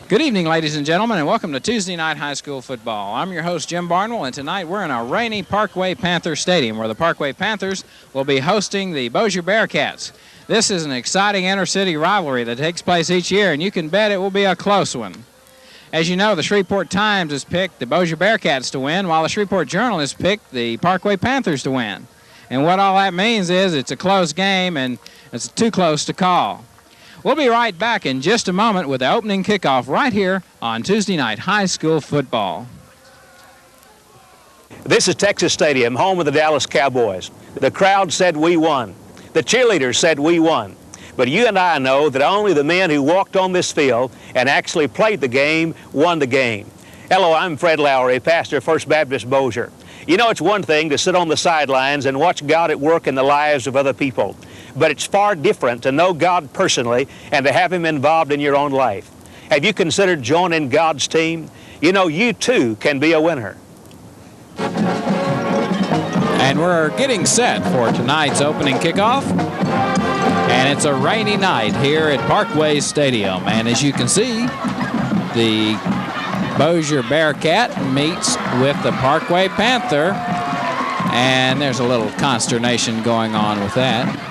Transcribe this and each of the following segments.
Good evening, ladies and gentlemen, and welcome to Tuesday Night High School Football. I'm your host, Jim Barnwell, and tonight we're in a rainy Parkway Panther Stadium where the Parkway Panthers will be hosting the Bossier Bearcats. This is an exciting inter-city rivalry that takes place each year, and you can bet it will be a close one. As you know, the Shreveport Times has picked the Bossier Bearcats to win, while the Shreveport Journal has picked the Parkway Panthers to win. And what all that means is it's a close game, and it's too close to call. We'll be right back in just a moment with the opening kickoff right here on Tuesday Night High School Football. This is Texas Stadium, home of the Dallas Cowboys. The crowd said we won. The cheerleaders said we won. But you and I know that only the men who walked on this field and actually played the game won the game. Hello, I'm Fred Lowry, pastor of First Baptist Bossier. You know, it's one thing to sit on the sidelines and watch God at work in the lives of other people. But it's far different to know God personally and to have Him involved in your own life. Have you considered joining God's team? You know, you too can be a winner. And we're getting set for tonight's opening kickoff. And it's a rainy night here at Parkway Stadium. And as you can see, the Bossier Bearcat meets with the Parkway Panther. And there's a little consternation going on with that.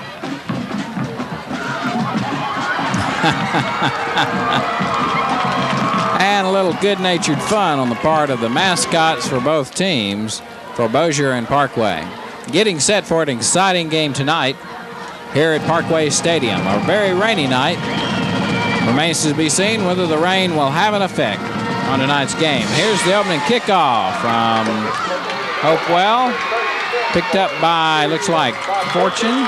And a little good-natured fun on the part of the mascots for both teams, for Bossier and Parkway. Getting set for an exciting game tonight here at Parkway Stadium. A very rainy night. Remains to be seen whether the rain will have an effect on tonight's game. Here's the opening kickoff from Hopewell. Picked up by, looks like, Fortune.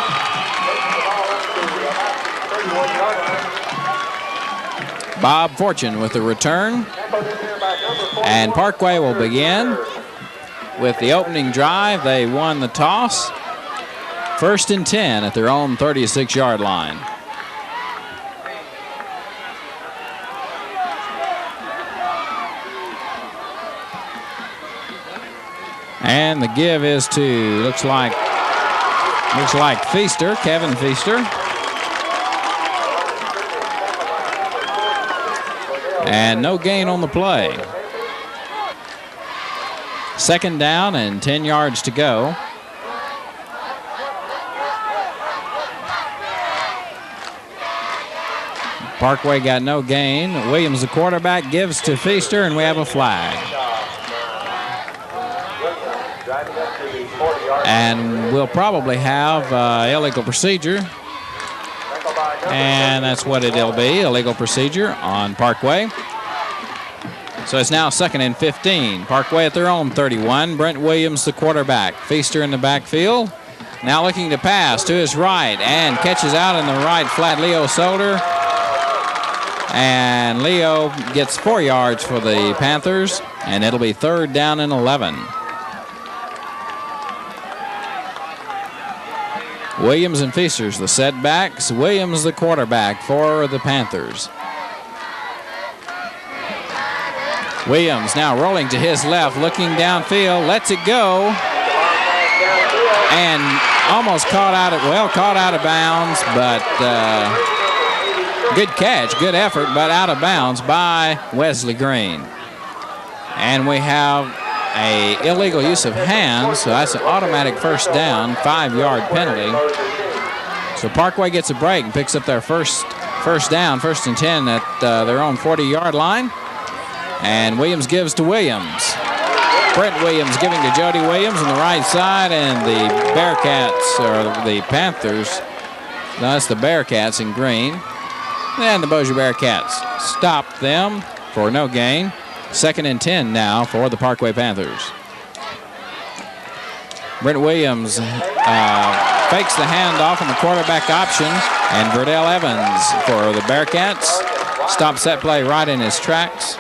Bob Fortune with the return. And Parkway will begin with the opening drive. They won the toss. 1st and 10 at their own 36-yard line. And the give is to, looks like Feaster, Kevin Feaster. And no gain on the play. 2nd down and 10 yards to go. Parkway got no gain. Williams, the quarterback, gives to Feaster, and we have a flag. And we'll probably have illegal procedure. And that's what it'll be, illegal procedure on Parkway. So it's now 2nd and 15. Parkway at their own 31. Brent Williams, the quarterback. Feaster in the backfield. Now looking to pass to his right and catches out in the right flat Leo Solder. And Leo gets 4 yards for the Panthers, and it'll be 3rd down and 11. Williams and Feasters, the setbacks. Williams, the quarterback for the Panthers. Williams now rolling to his left, looking downfield, lets it go, and almost caught out of bounds, but good catch, good effort, but out of bounds by Wesley Green. And we have a illegal use of hands, so that's an automatic 1st down, 5-yard penalty. So Parkway gets a break and picks up their first down, 1st and 10 at their own 40-yard line. And Williams gives to Williams. Brent Williams giving to Jody Williams on the right side, and the Bearcats, or the Panthers, no, that's the Bearcats in green. And the Bossier Bearcats stop them for no gain. 2nd and 10 now for the Parkway Panthers. Brent Williams fakes the handoff on the quarterback option, and Verdell Evans for the Bearcats stops that play right in his tracks.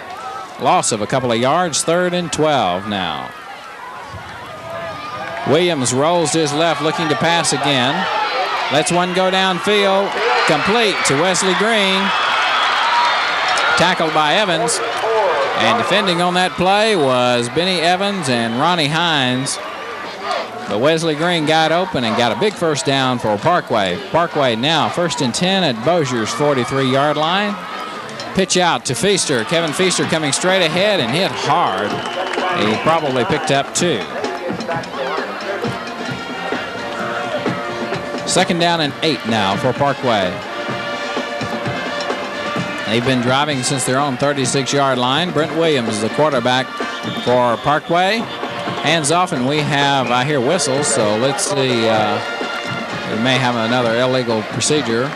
Loss of a couple of yards, 3rd and 12 now. Williams rolls to his left, looking to pass again. Lets one go downfield, complete to Wesley Green. Tackled by Evans. And defending on that play was Benny Evans and Ronnie Hines. But Wesley Green got open and got a big 1st down for Parkway. Parkway now 1st and 10 at Bossier's 43-yard line. Pitch out to Feaster. Kevin Feaster coming straight ahead and hit hard. He probably picked up 2. 2nd down and 8 now for Parkway. They've been driving since their own 36-yard line. Brent Williams is the quarterback for Parkway. Hands off, and we have, I hear whistles, so let's see. We may have another illegal procedure.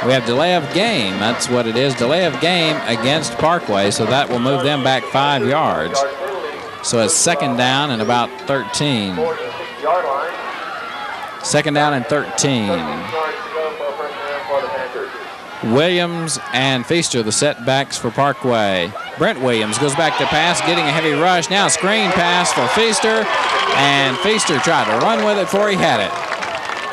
We have delay of game. That's what it is. Delay of game against Parkway, so that will move them back 5 yards. So it's 2nd down and about 13. 2nd down and 13. Williams and Feaster, the setbacks for Parkway. Brent Williams goes back to pass, getting a heavy rush. Now screen pass for Feaster, and Feaster tried to run with it before he had it.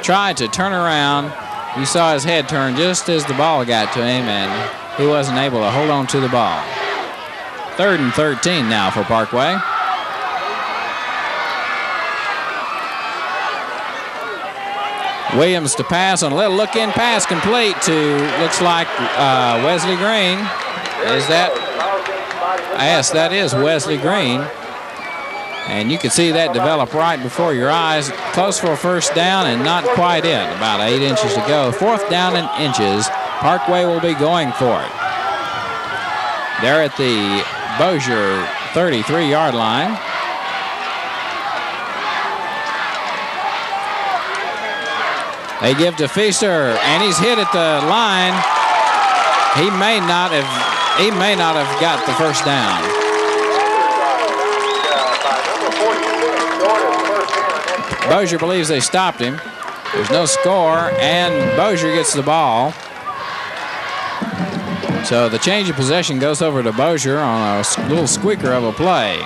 Tried to turn around. You saw his head turn just as the ball got to him, and he wasn't able to hold on to the ball. 3rd and 13 now for Parkway. Williams to pass on a little look-in pass, complete to, looks like Wesley Green. Is that? Yes, that is Wesley Green. And you can see that develop right before your eyes. Close for a 1st down and not quite it. About 8 inches to go. 4th down and inches. Parkway will be going for it. They're at the Bossier 33-yard line. They give to Feaster, and he's hit at the line. He may not have got the 1st down. Bossier believes they stopped him. There's no score, and Bossier gets the ball. So the change of possession goes over to Bossier on a little squeaker of a play.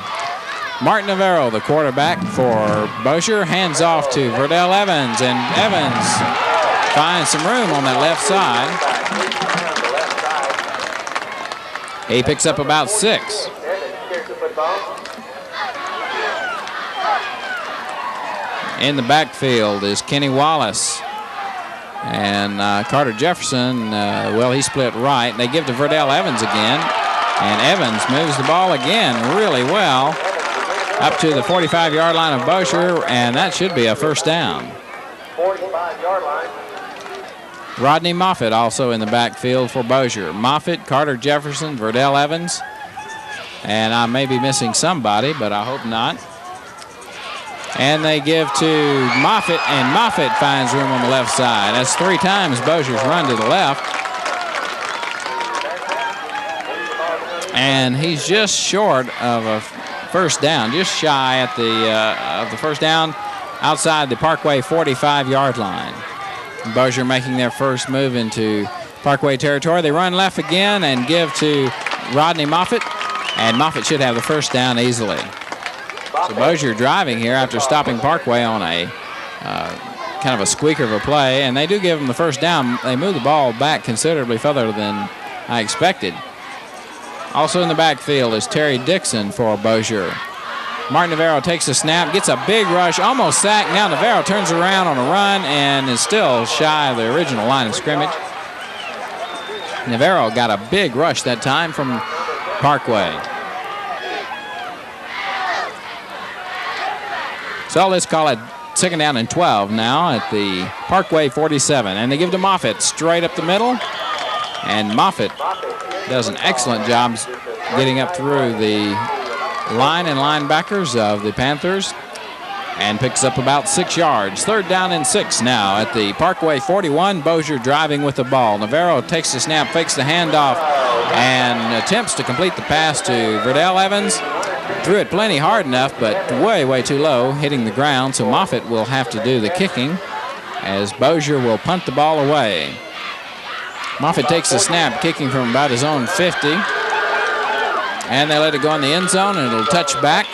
Martin Navarro, the quarterback for Bossier, hands off to Verdell Evans, and Evans finds some room on that left side. He picks up about 6. In the backfield is Kenny Wallace. And Carter Jefferson, well, he split right. They give to Verdell Evans again. And Evans moves the ball again really well up to the 45-yard line of Bossier, and that should be a 1st down. 45-yard line. Rodney Moffitt also in the backfield for Bossier. Moffitt, Carter Jefferson, Verdell Evans. And I may be missing somebody, but I hope not. And they give to Moffitt, and Moffitt finds room on the left side. That's 3 times Bossier's run to the left. And he's just short of a 1st down, just shy at of the 1st down outside the Parkway 45-yard line. Bossier making their first move into Parkway territory. They run left again and give to Rodney Moffitt, and Moffitt should have the 1st down easily. So Bossier driving here after stopping Parkway on a kind of a squeaker of a play, and they do give them the 1st down. They move the ball back considerably further than I expected. Also in the backfield is Terry Dixon for Bossier. Martin Navarro takes the snap, gets a big rush, almost sacked. Now Navarro turns around on a run and is still shy of the original line of scrimmage. Navarro got a big rush that time from Parkway. So let's call it 2nd down and 12 now at the Parkway 47. And they give to Moffitt straight up the middle. And Moffitt does an excellent job getting up through the line and linebackers of the Panthers and picks up about 6 yards. 3rd down and 6 now at the Parkway 41. Bossier driving with the ball. Navarro takes the snap, fakes the handoff, and attempts to complete the pass to Verdell Evans. Threw it plenty hard enough, but way, way too low, hitting the ground. So Moffitt will have to do the kicking as Bossier will punt the ball away. Moffitt takes the snap, kicking from about his own 50. And they let it go in the end zone, and it'll touch back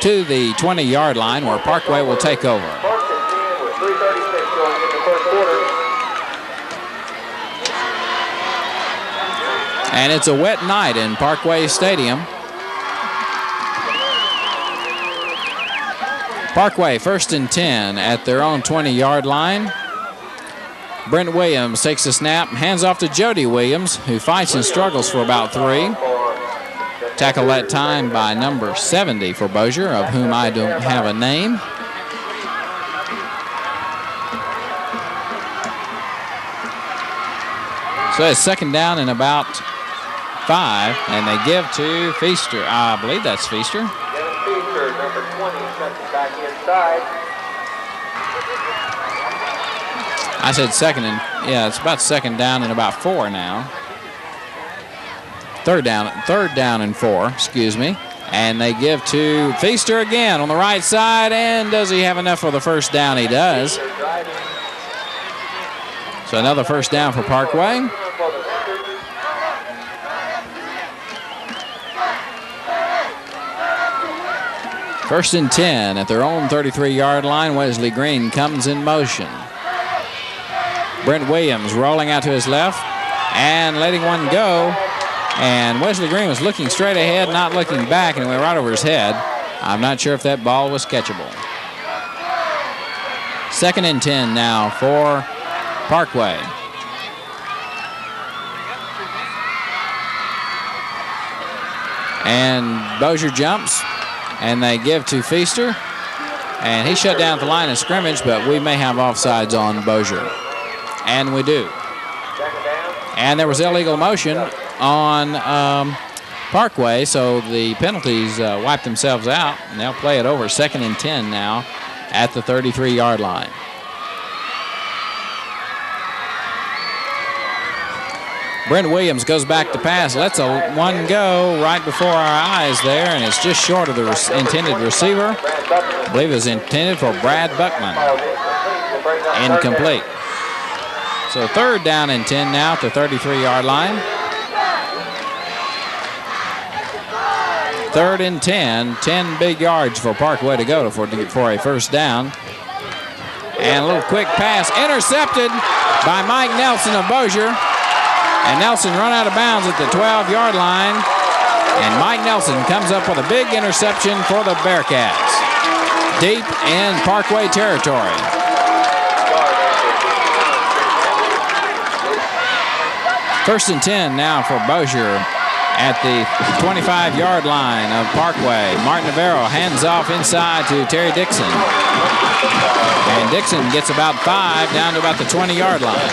to the 20-yard line where Parkway will take over. And it's a wet night in Parkway Stadium. Parkway 1st and 10 at their own 20-yard line. Brent Williams takes the snap, hands off to Jody Williams, who fights and struggles for about 3. Tackle that time by number 70 for Bossier, of whom I don't have a name. So it's second down and about 5, and they give to Feaster. I believe that's Feaster. Feaster, number 20, sets it back inside. I said second and, yeah, it's about second down and about 4 now. Third down and 4, excuse me. And they give to Feaster again on the right side, and does he have enough for the first down? He does. So another first down for Parkway. First and 10 at their own 33-yard line. Wesley Green comes in motion. Brent Williams rolling out to his left and letting one go. And Wesley Green was looking straight ahead, not looking back, and it went right over his head. I'm not sure if that ball was catchable. Second and 10 now for Parkway. And Bossier jumps, and they give to Feaster. And he shut down at the line of scrimmage, but we may have offsides on Bossier. And we do. And there was illegal motion on Parkway, so the penalties wiped themselves out, and they'll play it over. Second and 10 now at the 33-yard line. Brent Williams goes back to pass, lets one go right before our eyes there, and it's just short of the intended receiver. I believe it was intended for Brad Buckman. Incomplete. So third down and 10 now at the 33-yard line. Third and 10, 10 big yards for Parkway to go for a first down. And a little quick pass, intercepted by Mike Nelson of Bossier. And Nelson run out of bounds at the 12-yard line. And Mike Nelson comes up with a big interception for the Bearcats. Deep in Parkway territory. First and 10 now for Bossier at the 25-yard line of Parkway. Martin Navarro hands off inside to Terry Dixon. And Dixon gets about 5 down to about the 20-yard line.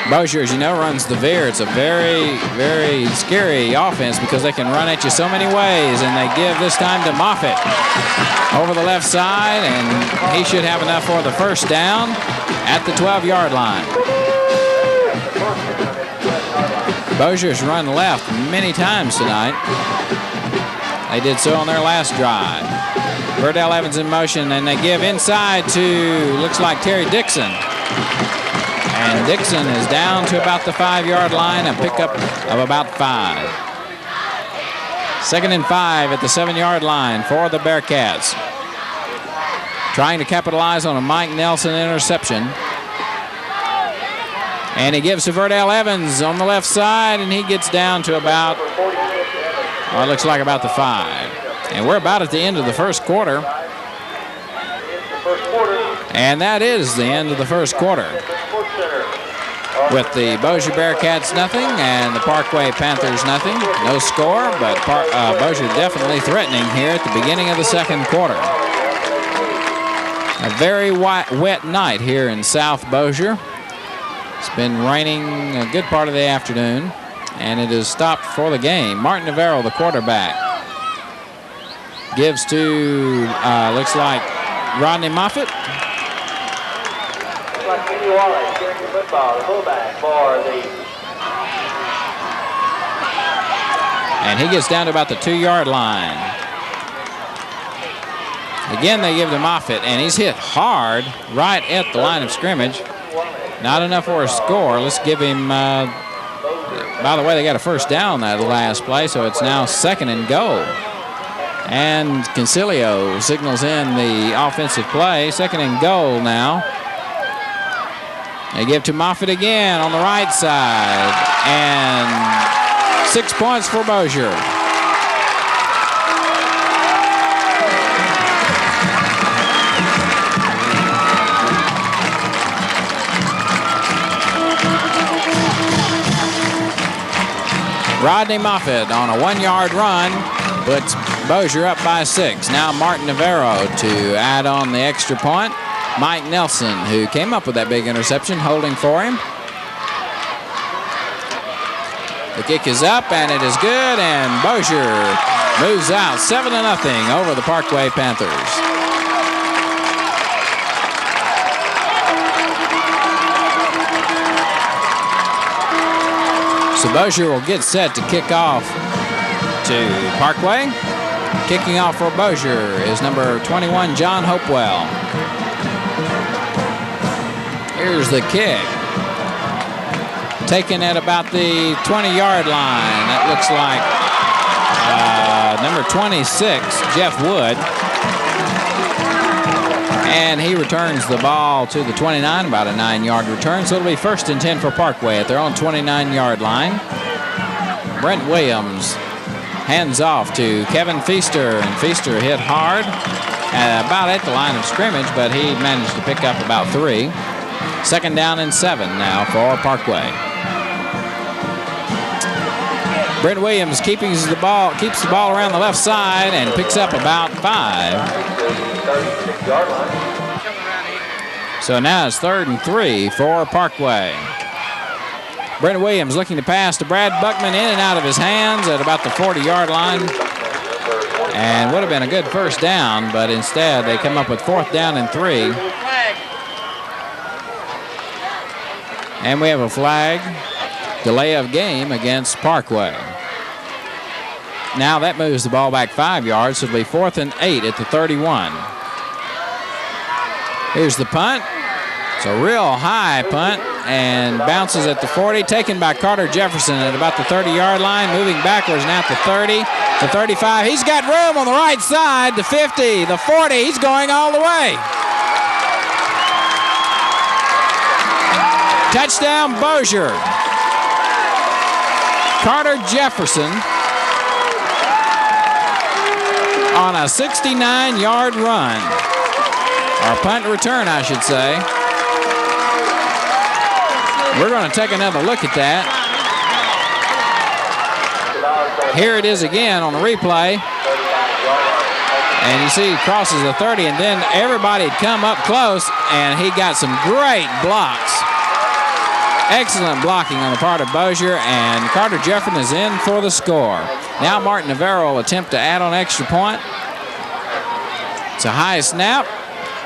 Bossier, as you know, runs the veer. It's a very, very scary offense because they can run at you so many ways, and they give this time to Moffitt over the left side, and he should have enough for the first down at the 12-yard line. Bossier's run left many times tonight. They did so on their last drive. Verdell Evans in motion, and they give inside to, looks like Terry Dixon. And Dixon is down to about the 5-yard line, a pickup of about 5. Second and 5 at the 7-yard line for the Bearcats. Trying to capitalize on a Mike Nelson interception. And he gives to Verdell Evans on the left side, and he gets down to about, well, it looks like about the 5. And we're about at the end of the first quarter. And that is the end of the first quarter. With the Bossier Bearcats nothing and the Parkway Panthers nothing. No score, but Bossier definitely threatening here at the beginning of the second quarter. A very wet night here in South Bossier. It's been raining a good part of the afternoon, and it has stopped for the game. Martin Navarro, the quarterback, gives to, looks like Rodney Moffitt. And he gets down to about the 2-yard line. Again, they give to Moffitt, and he's hit hard right at the line of scrimmage. Not enough for a score. Let's give him, by the way, they got a first down that last play, so it's now second and goal. And Concilio signals in the offensive play. Second and goal now. They give to Moffitt again on the right side. And 6 points for Bossier. Rodney Moffitt on a 1-yard run puts Bossier up by 6. Now Martin Navarro to add on the extra point. Mike Nelson, who came up with that big interception, holding for him. The kick is up, and it is good, and Bossier moves out 7-0 over the Parkway Panthers. So Bossier will get set to kick off to Parkway. Kicking off for Bossier is number 21, John Hopewell. Here's the kick. Taken at about the 20-yard line. That looks like number 26, Jeff Wood. And he returns the ball to the 29, about a 9-yard return. So it'll be 1st and 10 for Parkway at their own 29-yard line. Brent Williams hands off to Kevin Feaster, and Feaster hit hard about at the line of scrimmage, but he managed to pick up about 3. 2nd down and 7 now for Parkway. Brent Williams keeps the ball around the left side and picks up about 5. So now it's 3rd and 3 for Parkway. Brent Williams looking to pass to Brad Buckman, in and out of his hands at about the 40-yard line. And would have been a good 1st down, but instead they come up with 4th down and 3. And we have a flag, delay of game against Parkway. Now that moves the ball back 5 yards, so it'll be 4th and 8 at the 31. Here's the punt. It's a real high punt and bounces at the 40, taken by Carter Jefferson at about the 30-yard line, moving backwards now at the 30, the 35. He's got room on the right side, the 50, the 40. He's going all the way. Touchdown, Bossier. Carter Jefferson on a 69-yard run, or punt return, I should say. We're going to take another look at that. Here it is again on the replay. And you see he crosses the 30, and then everybody had come up close, and he got some great blocks. Excellent blocking on the part of Bossier, and Carter Jefferson is in for the score. Now Martin Navarro will attempt to add on extra point. It's a high snap.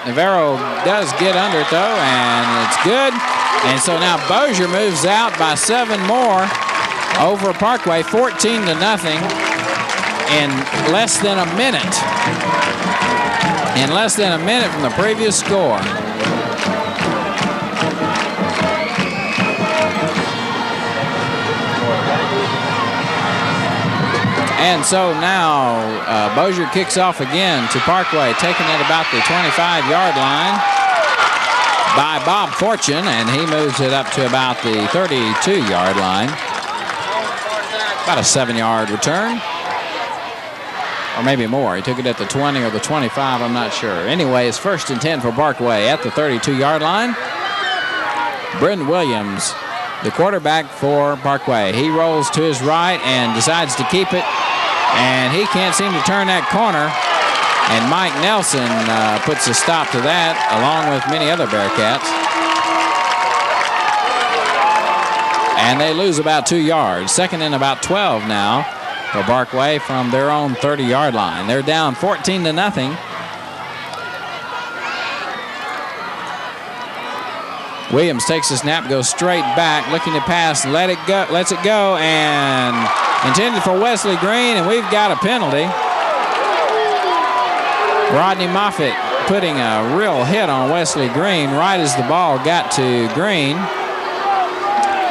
Navarro does get under it, though, and it's good. And so now Bossier moves out by 7 more over Parkway, 14-0 in less than a minute. In less than a minute from the previous score. And so now Bossier kicks off again to Parkway, taking it about the 25-yard line by Bob Fortune, and he moves it up to about the 32-yard line. About a 7-yard return, or maybe more. He took it at the 20 or the 25, I'm not sure. Anyway, it's 1st and 10 for Parkway at the 32-yard line. Brendan Williams, the quarterback for Parkway. He rolls to his right and decides to keep it, and he can't seem to turn that corner. And Mike Nelson puts a stop to that, along with many other Bearcats. And they lose about 2 yards. 2nd and about 12 now for Parkway from their own 30-yard line. They're down 14-0. Williams takes the snap, goes straight back, looking to pass, lets it go, and intended for Wesley Green, and we've got a penalty. Rodney Moffitt putting a real hit on Wesley Green right as the ball got to Green.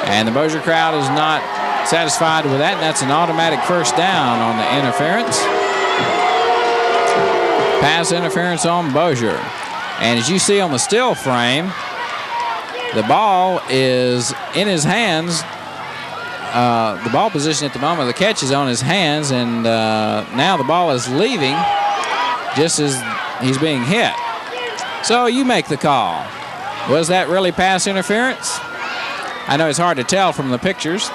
And the Bossier crowd is not satisfied with that, and that's an automatic 1st down on the interference. Pass interference on Bossier. And as you see on the still frame, the ball is in his hands. The ball position at the moment, the catch is on his hands, and now the ball is leaving just as he's being hit. So you make the call. Was that really pass interference? I know it's hard to tell from the pictures.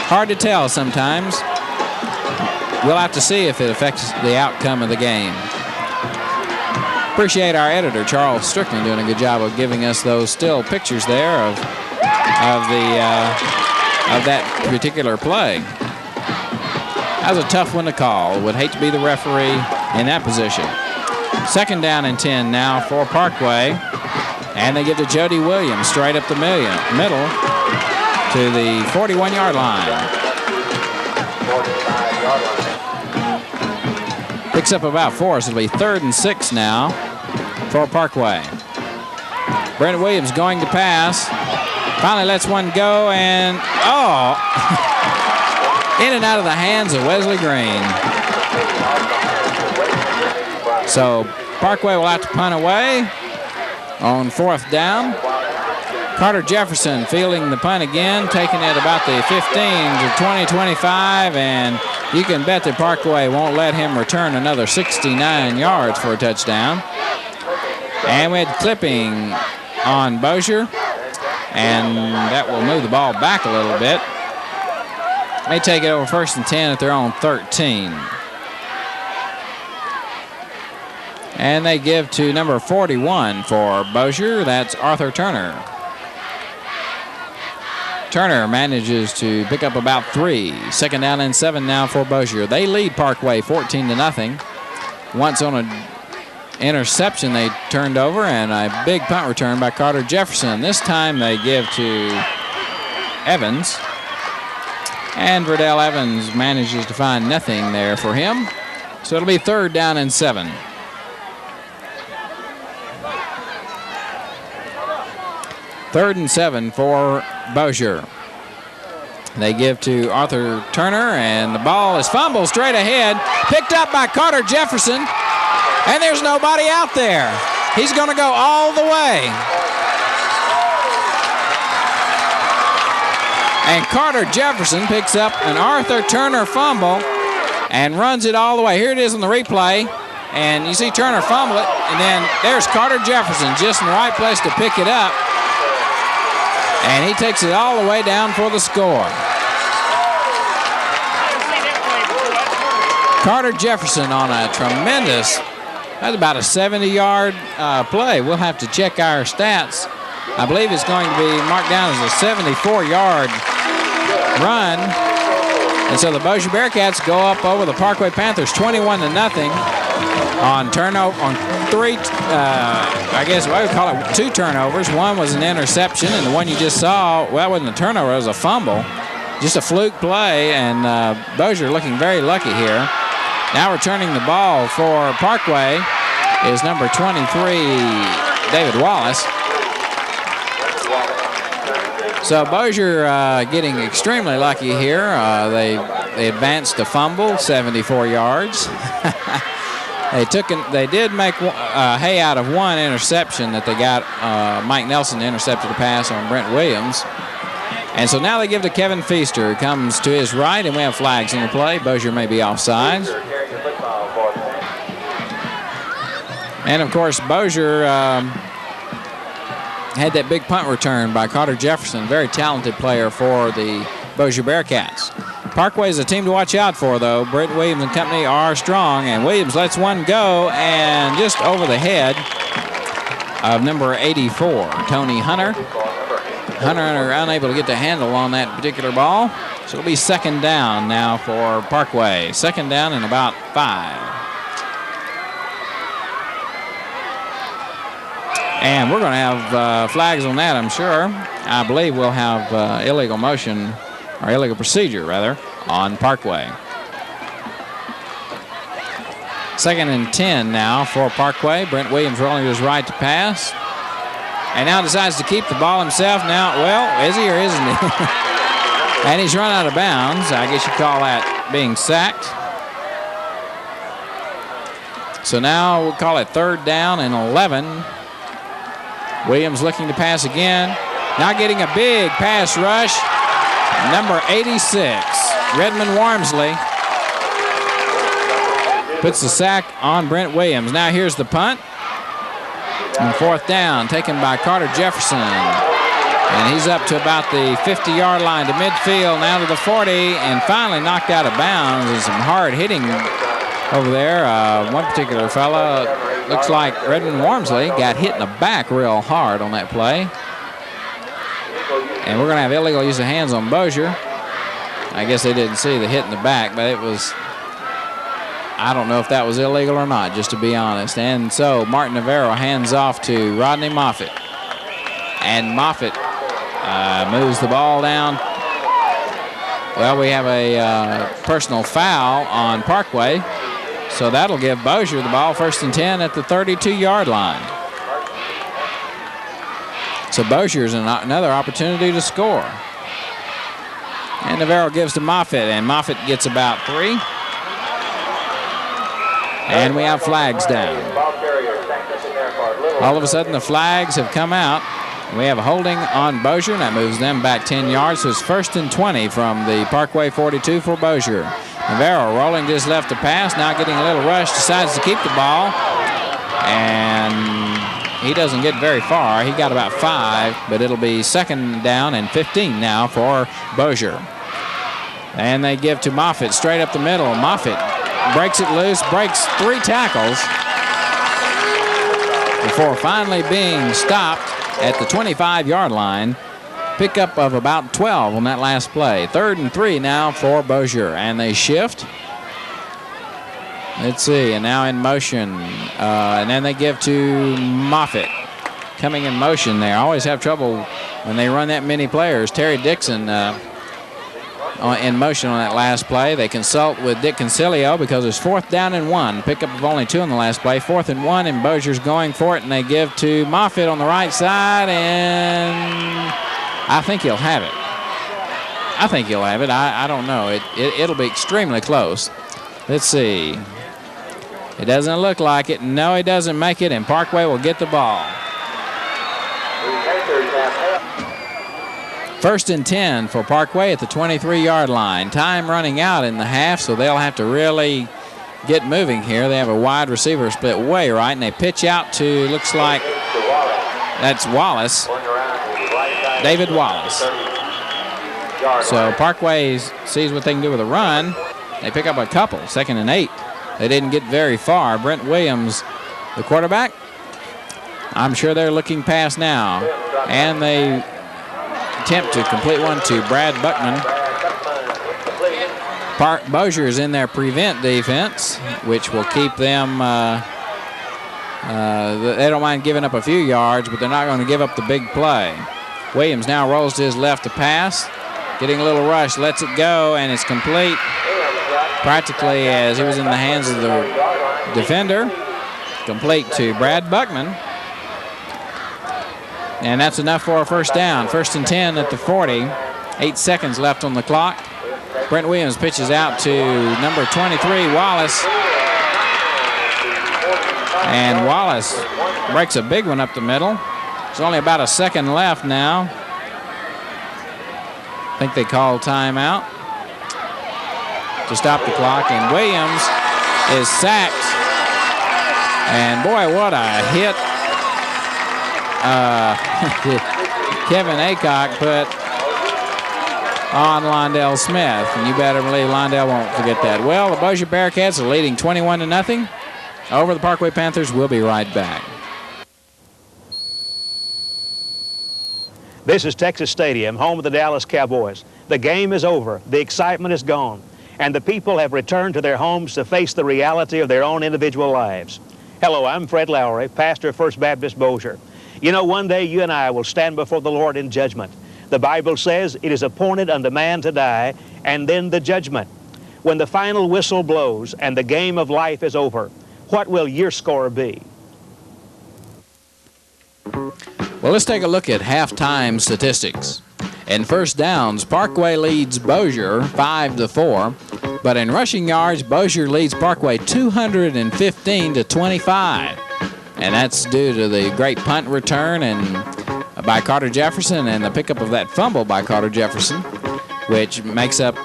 hard to tell sometimes. We'll have to see if it affects the outcome of the game. Appreciate our editor, Charles Strickland, doing a good job of giving us those still pictures there of that particular play. That was a tough one to call. Would hate to be the referee in that position. 2nd down and 10 now for Parkway. And they give to Jody Williams straight up the middle to the 41-yard line. 45-yard line. Picks up about 4, so it'll be 3rd and 6 now for Parkway. Brent Williams going to pass. Finally lets one go, and in and out of the hands of Wesley Green. So Parkway will have to punt away on 4th down. Carter Jefferson fielding the punt again, taking it about the 15 to 20, 25, and you can bet that Parkway won't let him return another 69 yards for a touchdown. And we had clipping on Bozier, and that will move the ball back a little bit. May take it over 1st and 10 at their own 13. And they give to number 41 for Bozier. That's Arthur Turner. Turner manages to pick up about 3. 2nd down and 7 now for Bozier. They lead Parkway 14-0. Once on an interception they turned over, and a big punt return by Carter Jefferson. This time they give to Evans. And Verdell Evans manages to find nothing there for him. So it'll be 3rd down and 7. 3rd and 7 for Bozier. They give to Arthur Turner, and the ball is fumbled straight ahead. Picked up by Carter Jefferson, and there's nobody out there. He's going to go all the way. And Carter Jefferson picks up an Arthur Turner fumble and runs it all the way. Here it is on the replay, and you see Turner fumble it, and then there's Carter Jefferson just in the right place to pick it up. And he takes it all the way down for the score. Carter Jefferson on a tremendous, that's about a 70-yard play. We'll have to check our stats. I believe it's going to be marked down as a 74-yard run. And so the Bossier Bearcats go up over the Parkway Panthers 21-0 on turnover, on 3, I guess I would call it 2 turnovers. One was an interception, and the one you just saw, well, it wasn't a turnover, it was a fumble. Just a fluke play, and Bossier looking very lucky here. Now returning the ball for Parkway is number 23, David Wallace. So Bossier getting extremely lucky here. They advanced a fumble, 74 yards. They did make hay out of one interception that they got. Mike Nelson intercepted a pass on Brent Williams. And so now they give to Kevin Feaster, who comes to his right, and we have flags in the play. Bossier may be offsides. And of course, Bossier had that big punt return by Carter Jefferson, very talented player for the Bossier Bearcats. Parkway is a team to watch out for, though. Brent Williams and company are strong, and Williams lets one go, and just over the head of number 84, Tony Hunter. Hunter unable to get the handle on that particular ball, so it'll be 2nd down now for Parkway. 2nd down and about 5. And we're going to have flags on that, I'm sure. I believe we'll have illegal motion, or illegal procedure, rather, on Parkway. 2nd and 10 now for Parkway. Brent Williams rolling to his right to pass. And now decides to keep the ball himself. Now, well, is he or isn't he? And he's run out of bounds. I guess you call that being sacked. So now we'll call it 3rd down and 11. Williams looking to pass again. Now getting a big pass rush. Number 86, Redmond Warmsley, puts the sack on Brent Williams. Now here's the punt. And 4th down, taken by Carter Jefferson. And he's up to about the 50-yard line to midfield, now to the 40, and finally knocked out of bounds. There's some hard hitting over there. One particular fella, looks like Redmond Wormsley, got hit in the back real hard on that play. And we're going to have illegal use of hands on Bossier. I guess they didn't see the hit in the back, but it was, I don't know if that was illegal or not, just to be honest. And so Martin Navarro hands off to Rodney Moffitt. And Moffitt moves the ball down. Well, we have a personal foul on Parkway. So that'll give Bossier the ball, 1st and 10 at the 32-yard line. So Bossier's another opportunity to score. And Navarro gives to Moffitt, and Moffitt gets about 3. And we have flags down. All of a sudden, the flags have come out. We have a holding on Bossier, and that moves them back 10 yards. So it's 1st and 20 from the Parkway 42 for Bossier. Navarro rolling just left to pass, now getting a little rush, decides to keep the ball. And he doesn't get very far. He got about 5, but it'll be 2nd down and 15 now for Bossier. And they give to Moffitt straight up the middle. Moffitt breaks it loose, breaks 3 tackles before finally being stopped at the 25-yard line. Pickup of about 12 on that last play. 3rd and 3 now for Bossier, and they shift. Let's see, and now in motion, and then they give to Moffitt. Coming in motion there. Always have trouble when they run that many players. Terry Dixon in motion on that last play. They consult with Dick Concilio because it's 4th down and 1. Pickup of only 2 on the last play. 4th and 1, and Bossier's going for it, and they give to Moffitt on the right side, and I think he'll have it. I don't know. It'll be extremely close. Let's see. It doesn't look like it. No, he doesn't make it, and Parkway will get the ball. 1st and 10 for Parkway at the 23-yard line. Time running out in the half, so they'll have to really get moving here. They have a wide receiver split way right, and they pitch out to, looks like that's Wallace. David Wallace. So Parkway sees what they can do with a run. They pick up a couple, 2nd and 8. They didn't get very far. Brent Williams, the quarterback. I'm sure they're looking past now. And they attempt to complete one to Brad Buckman. Bossier is in their prevent defense, which will keep them, they don't mind giving up a few yards, but they're not going to give up the big play. Williams now rolls to his left to pass. Getting a little rush, lets it go, and it's complete. Practically as he was in the hands of the defender. Complete to Brad Buckman. And that's enough for a 1st down. 1st and 10 at the 40. 8 seconds left on the clock. Brent Williams pitches out to number 23, Wallace. And Wallace breaks a big one up the middle. There's only about a second left now. I think they called timeout to stop the clock, and Williams is sacked. And boy, what a hit Kevin Aycock put on Londell Smith, and you better believe Londell won't forget that. Well, the Bossier Bearcats are leading 21-0 over the Parkway Panthers. We'll be right back. This is Texas Stadium, home of the Dallas Cowboys. The game is over. The excitement is gone. And the people have returned to their homes to face the reality of their own individual lives. Hello, I'm Fred Lowry, pastor of First Baptist Bossier. You know, one day you and I will stand before the Lord in judgment. The Bible says it is appointed unto man to die, and then the judgment. When the final whistle blows and the game of life is over, what will your score be? Well, let's take a look at halftime statistics. In 1st downs, Parkway leads Bossier 5-4, but in rushing yards, Bossier leads Parkway 215-25. And that's due to the great punt return by Carter Jefferson and the pickup of that fumble by Carter Jefferson, which makes up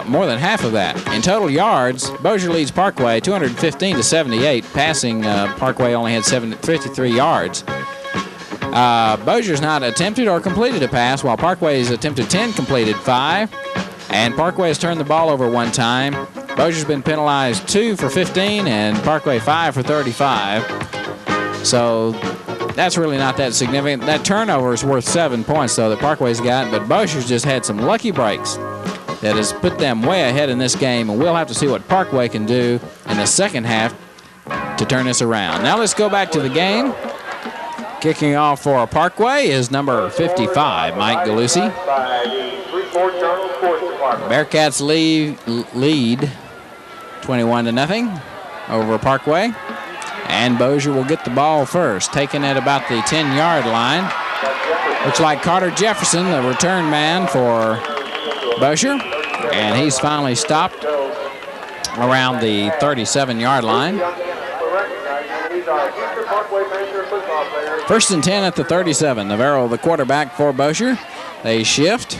more than half of that. In total yards, Bossier leads Parkway 215-78. Passing, Parkway only had 53 yards. Bozier's not attempted or completed a pass, while Parkway's attempted 10, completed 5. And Parkway has turned the ball over 1 time. Bozier's been penalized 2 for 15 and Parkway 5 for 35. So that's really not that significant. That turnover is worth 7 points, though, that Parkway's got, but Bozier's just had some lucky breaks that has put them way ahead in this game, and we'll have to see what Parkway can do in the second half to turn this around. Now let's go back to the game. Kicking off for Parkway is number 55, Mike Galusi. Bearcats lead 21-0 over Parkway. And Bossier will get the ball first, taking it about the 10-yard line. Looks like Carter Jefferson, the return man for Bossier. And he's finally stopped around the 37-yard line. First and 10 at the 37. Navarro, the quarterback for Bossier. They shift.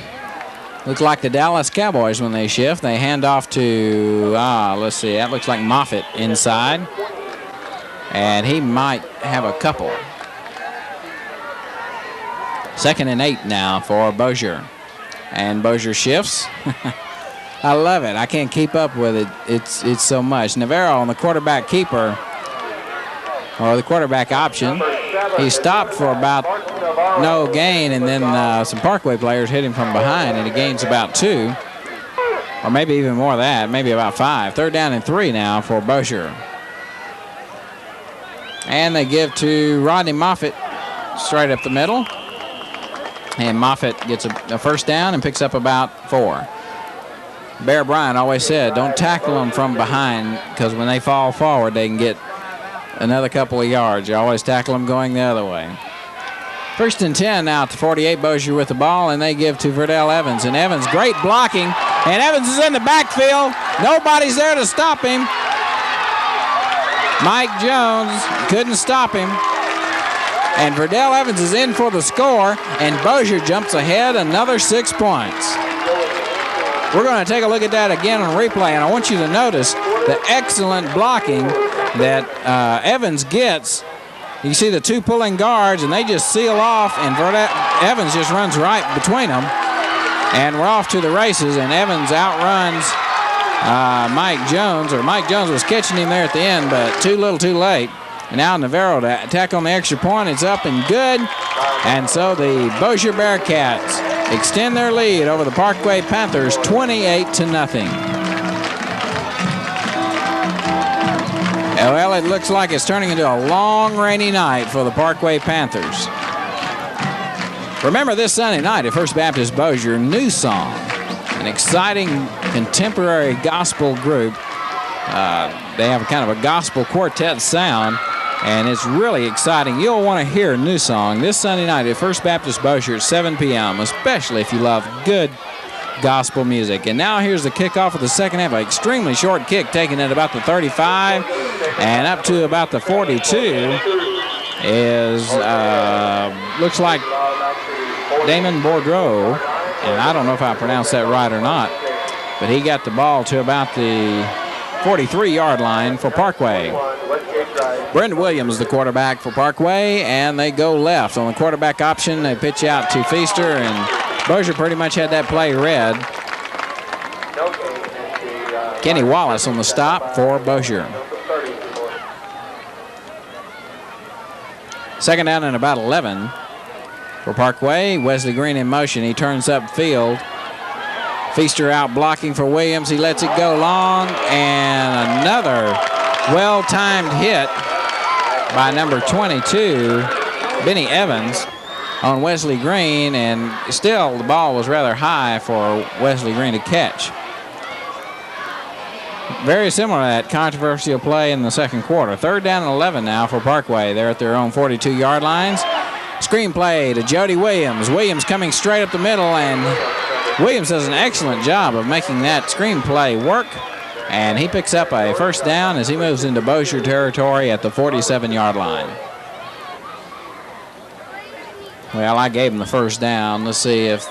Looks like the Dallas Cowboys when they shift. They hand off to, let's see, that looks like Moffitt inside. And he might have a couple. 2nd and 8 now for Bossier. And Bossier shifts. I love it. I can't keep up with it. It's so much. Navarro on the quarterback keeper, or the quarterback option. He stopped for about no gain, and then some Parkway players hit him from behind, and he gains about 2. Or maybe even more of that, maybe about 5. 3rd down and 3 now for Bossier. And they give to Rodney Moffitt straight up the middle. And Moffitt gets a first down and picks up about 4. Bear Bryant always said, don't tackle them from behind, because when they fall forward, they can get another couple of yards. You always tackle them going the other way. 1st and 10 now at the 48. Bossier with the ball, and they give to Verdell Evans. And Evans, great blocking. And Evans is in the backfield. Nobody's there to stop him. Mike Jones couldn't stop him. And Verdell Evans is in for the score, and Bossier jumps ahead another 6 points. We're going to take a look at that again on replay, and I want you to notice the excellent blocking that Evans gets. You see the 2 pulling guards, and they just seal off, and Evans just runs right between them. And we're off to the races, and Evans outruns Mike Jones, or Mike Jones was catching him there at the end, but too little too late. And now Navarro to attack on the extra point. It's up and good. And so the Bossier Bearcats extend their lead over the Parkway Panthers 28-0. Well, it looks like it's turning into a long rainy night for the Parkway Panthers. Remember this Sunday night at First Baptist Bossier, New Song, an exciting contemporary gospel group. They have a kind of a gospel quartet sound, and it's really exciting. You'll want to hear New Song this Sunday night at First Baptist Bossier at 7 p.m., especially if you love good gospel music. And now here's the kickoff of the second half. An extremely short kick taken at about the 35 and up to about the 42 is, looks like Damon Bourdreau, and I don't know if I pronounced that right or not, but he got the ball to about the 43-yard line for Parkway. Brent Williams, the quarterback for Parkway, and they go left. On the quarterback option, they pitch out to Feaster, and Bossier pretty much had that play read. Kenny Wallace on the stop for Bossier. 2nd down and about 11 for Parkway. Wesley Green in motion. He turns upfield. Feaster out blocking for Williams. He lets it go long, and another well-timed hit by number 22, Benny Evans, on Wesley Green, and still the ball was rather high for Wesley Green to catch. Very similar to that controversial play in the second quarter. 3rd down and 11 now for Parkway. They're at their own 42-yard lines. Screen play to Jody Williams. Williams coming straight up the middle, and Williams does an excellent job of making that screen play work. And he picks up a first down as he moves into Bossier territory at the 47-yard line. Well, I gave him the first down. Let's see if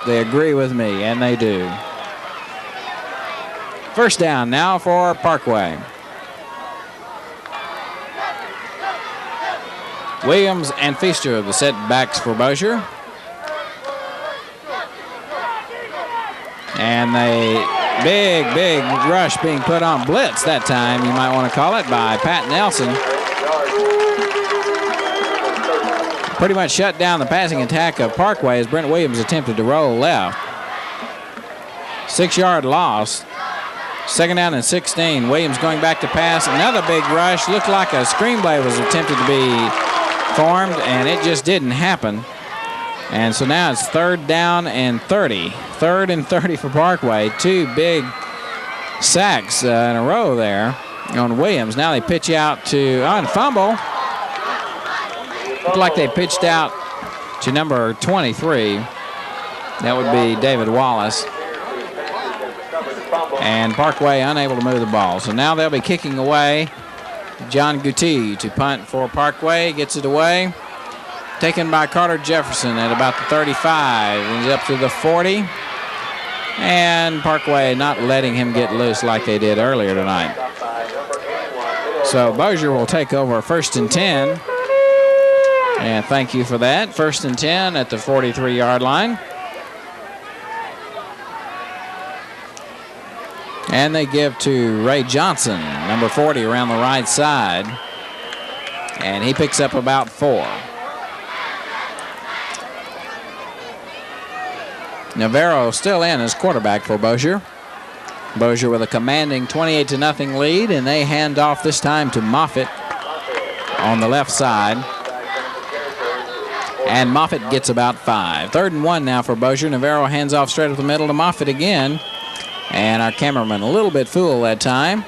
they agree with me, and they do. First down now for Parkway. Williams and Feaster, the setbacks for Bossier. And a big rush being put on blitz that time, you might want to call it, by Pat Nelson. Pretty much shut down the passing attack of Parkway as Brent Williams attempted to roll left. 6-yard loss. 2nd down and 16. Williams going back to pass. Another big rush. Looked like a screen play was attempted to be formed, and it just didn't happen. And so now it's 3rd down and 30. 3rd and 30 for Parkway. 2 big sacks in a row there on Williams. Now they pitch out to, and fumble. Looked like they pitched out to number 23. That would be David Wallace. And Parkway unable to move the ball. So now they'll be kicking away. John Guti to punt for Parkway. Gets it away. Taken by Carter Jefferson at about the 35. He's up to the 40. And Parkway not letting him get loose like they did earlier tonight. So Bossier will take over 1st and 10. And thank you for that. 1st and 10 at the 43-yard line. And they give to Ray Johnson, number 40, around the right side. And he picks up about 4. Navarro still in as quarterback for Bossier. Bossier with a commanding 28-0 lead, and they hand off this time to Moffitt on the left side. And Moffitt gets about 5. 3rd and 1 now for Bossier. Navarro hands off straight up the middle to Moffitt again. And our cameraman a little bit fooled that time.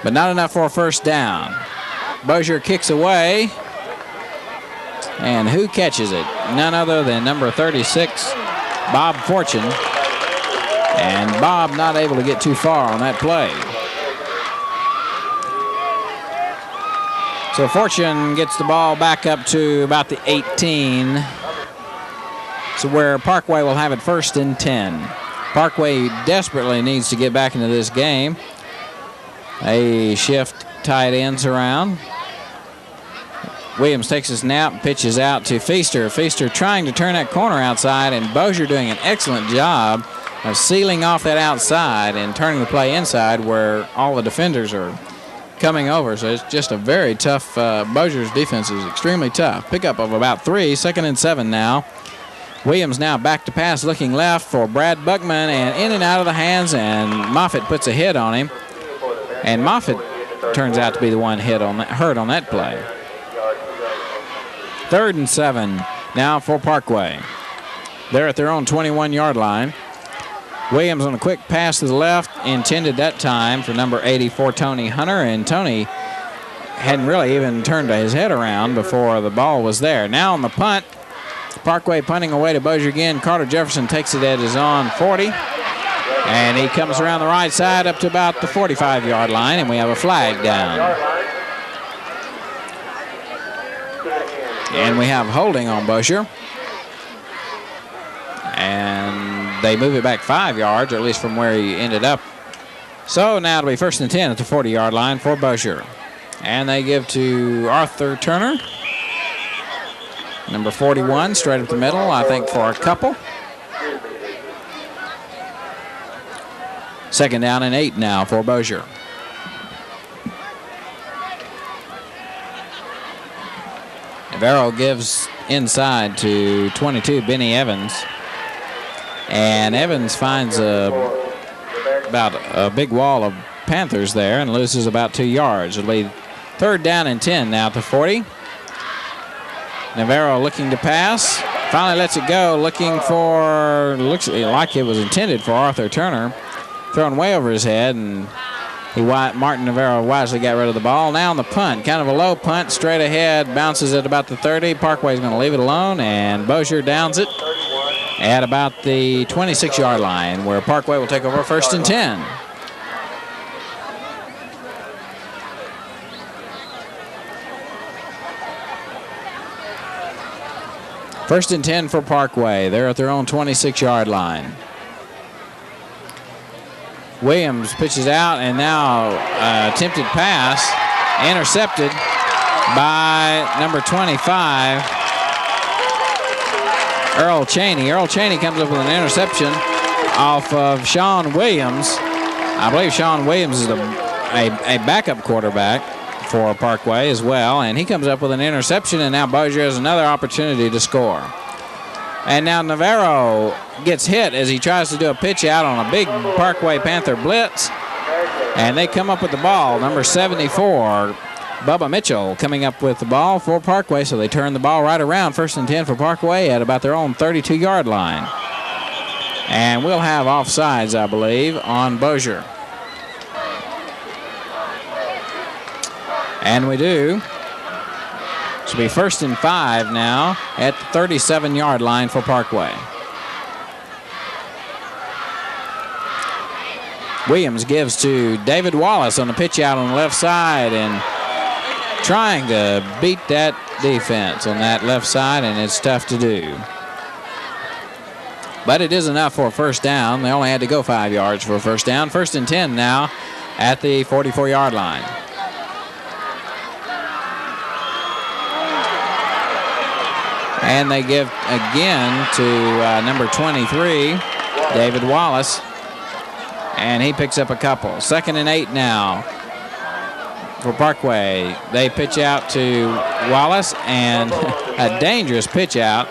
But not enough for a 1st down. Bossier kicks away. And who catches it? None other than number 36, Bob Fortune. And Bob not able to get too far on that play. So Fortune gets the ball back up to about the 18. So where Parkway will have it 1st and 10. Parkway desperately needs to get back into this game. They shift tight ends around. Williams takes a snap and pitches out to Feaster. Feaster trying to turn that corner outside, and Bossier doing an excellent job of sealing off that outside and turning the play inside where all the defenders are coming over. So it's just a very tough, Bossier's defense is extremely tough. Pickup of about 3, 2nd and 7 now. Williams now back to pass, looking left for Brad Buckman, and in and out of the hands, and Moffitt puts a hit on him. And Moffitt turns out to be the one hurt on that play. 3rd and 7 now for Parkway. They're at their own 21-yard line. Williams on a quick pass to the left, intended that time for number 84, Tony Hunter, and Tony hadn't really even turned his head around before the ball was there. Now on the punt, Parkway punting away to Bossier again. Carter Jefferson takes it at his own 40. And he comes around the right side up to about the 45-yard line, and we have a flag down. And we have holding on Bossier. And they move it back 5 yards, or at least from where he ended up. So now it'll be 1st and 10 at the 40-yard line for Bossier. And they give to Arthur Turner. Number 41, straight up the middle, I think for a couple. 2nd down and 8 now for Bossier. Navarro gives inside to 22, Benny Evans. And Evans finds about a big wall of Panthers there and loses about 2 yards. It'll be 3rd down and 10 now at the 40. Navarro looking to pass. Finally lets it go, looking for, looks like it was intended for Arthur Turner. Thrown way over his head, and Martin Navarro wisely got rid of the ball. Now on the punt, kind of a low punt, straight ahead, bounces at about the 30. Parkway's going to leave it alone, and Bossier downs it at about the 26-yard line, where Parkway will take over 1st and 10. First and 10 for Parkway. They're at their own 26-yard line. Williams pitches out, and now attempted pass, intercepted. by number 25, Earl Cheney. Earl Cheney comes up with an interception off of Sean Williams. I believe Sean Williams is a backup quarterback for Parkway as well, and he comes up with an interception, and now Bossier has another opportunity to score. And now Navarro gets hit as he tries to do a pitch out on a big Parkway Panther blitz, and they come up with the ball. Number 74, Bubba Mitchell, coming up with the ball for Parkway, so they turn the ball right around. 1st and 10 for Parkway at about their own 32-yard line. And we'll have offsides, I believe, on Bossier. And we do. Should be 1st and 5 now at the 37-yard line for Parkway. Williams gives to David Wallace on the pitch out on the left side and trying to beat that defense on that left side, and it's tough to do. But it is enough for a first down. They only had to go 5 yards for a first down. 1st and 10 now at the 44-yard line. And they give again to number 23, David Wallace. And he picks up a couple. 2nd and 8 now for Parkway. They pitch out to Wallace, and a dangerous pitch out.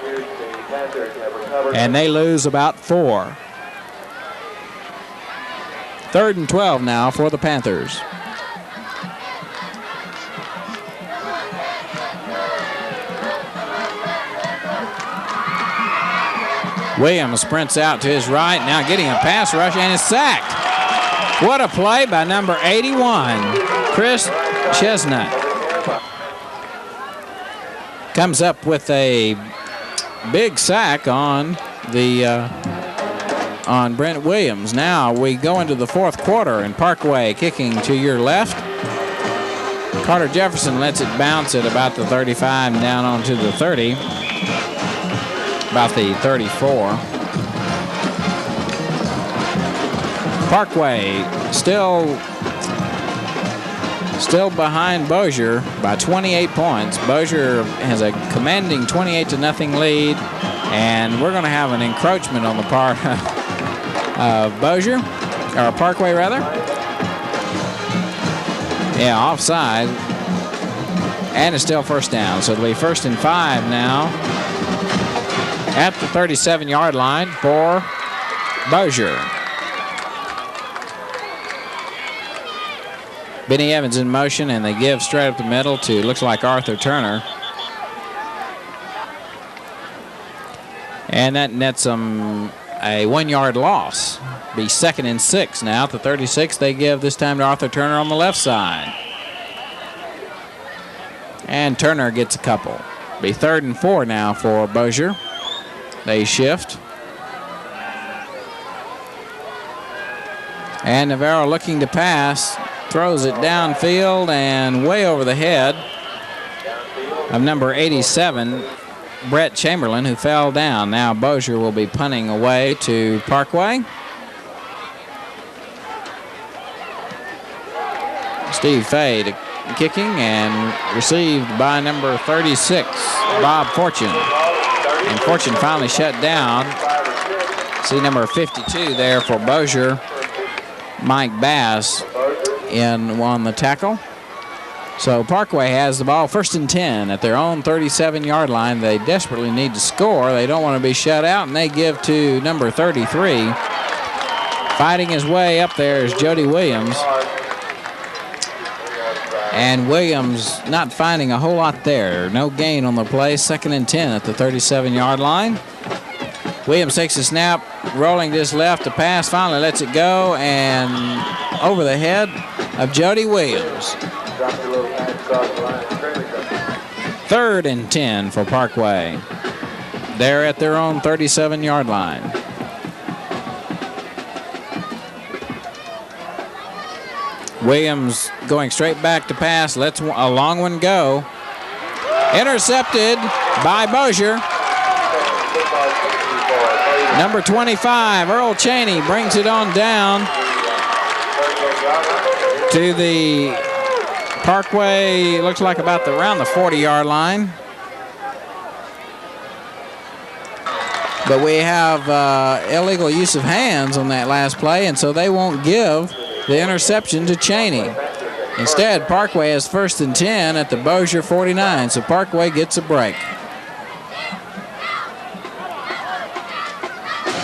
And they lose about 4. 3rd and 12 now for the Panthers. Williams sprints out to his right, now getting a pass rush and is sacked. What a play by number 81, Chris Chestnut. Comes up with a big sack on Brent Williams. Now we go into the 4th quarter, and Parkway kicking to your left. Carter Jefferson lets it bounce at about the 35 and down onto the 30. About the 34. Parkway still behind Bossier by 28 points. Bossier has a commanding 28-0 lead, and we're going to have an encroachment on the part of Bossier, or Parkway rather. Yeah, offside, and it's still first down, so it'll be 1st and 5 now at the 37-yard line for Bossier. Benny Evans in motion, and they give straight up the middle to, looks like, Arthur Turner. And that nets them a 1-yard loss. Be 2nd and 6 now at the 36. They give this time to Arthur Turner on the left side. And Turner gets a couple. Be 3rd and 4 now for Bossier. They shift. And Navarro looking to pass. Throws it downfield and way over the head of number 87, Brett Chamberlain, who fell down. Now Bossier will be punting away to Parkway. Steve Fay kicking and received by number 36, Bob Fortune. And Fortune finally shut down. See number 52 there for Bossier, Mike Bass, in on the tackle. So Parkway has the ball 1st and 10 at their own 37-yard line. They desperately need to score. They don't want to be shut out, and they give to number 33. Fighting his way up there is Jody Williams. And Williams not finding a whole lot there. No gain on the play. 2nd and 10 at the 37-yard line. Williams takes a snap, rolling to his left to pass, finally lets it go, and over the head of Jody Williams. 3rd and 10 for Parkway. They're at their own 37-yard line. Williams going straight back to pass, lets a long one go. Intercepted by Bossier. Number 25, Earl Cheney, brings it on down to the Parkway looks like about around the 40-yard line. But we have illegal use of hands on that last play, and so they won't give the interception to Cheney. Instead, Parkway has 1st and 10 at the Bossier 49, so Parkway gets a break.